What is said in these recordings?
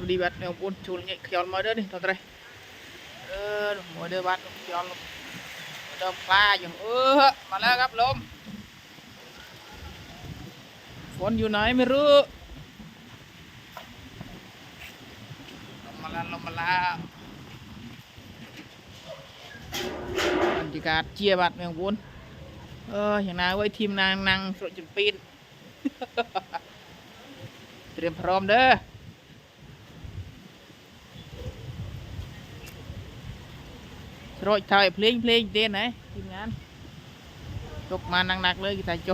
đi bắt nèo buôn chun nhẹ kéo mới đỡ đi tao đây mới đỡ bắt kéo đâm pha dùng màแล้วครับลมฝนอยู่ไหนไม่รู้ลงมาแล้วบรรยากาศเจียบัดเมืองบุญอย่างนาไว้ทีมนางสุดจุดปีน เตรียมพร้อมเด้อโรยไทยเพลงเต้นไหนทีมงานตกมาหนักๆเลยกีตาร์โจ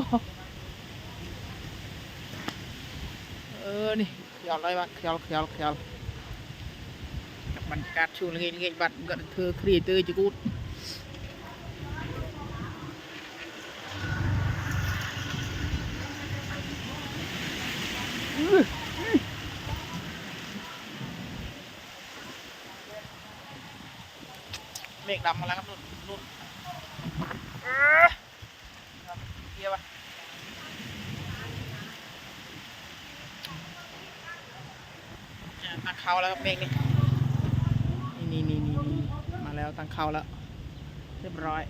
นี่เขียวเลยบัดเขียวกับบรรยากาศช่วงเงี้ยบัดก็เธอครีเตอร์จะกูดเมฆดำมาแล้วครับนุ่นเกียร์ป่ะตั้งเขาแล้วครับเมฆนี่มาแล้วตั้งเขาแล้วเรียบร้อย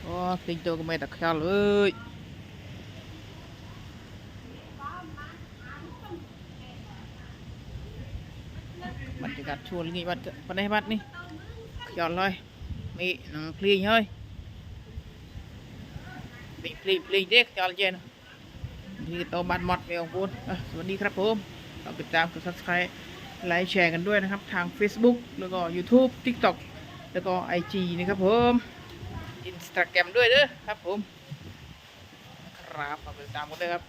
โอ้ติงตัวก็ไม่ตะเขาเลยบรรยากาศชวนงี้บัดปันได้บัดนี่หย่อนเลยมีหนังพลีเฮ้ยมีพลีเด็กหย่อนเย็นนี่โตบัดหมดไปของพูนสวัสดีครับผมเราติดตามกด subscribe ไลค์แชร์กันด้วยนะครับทาง Facebook แล้วก็ YouTube TikTok แล้วก็ IG นะครับผม Instagram ด้วยเด้อครับผมครับฝากติดตามกันด้วยครับ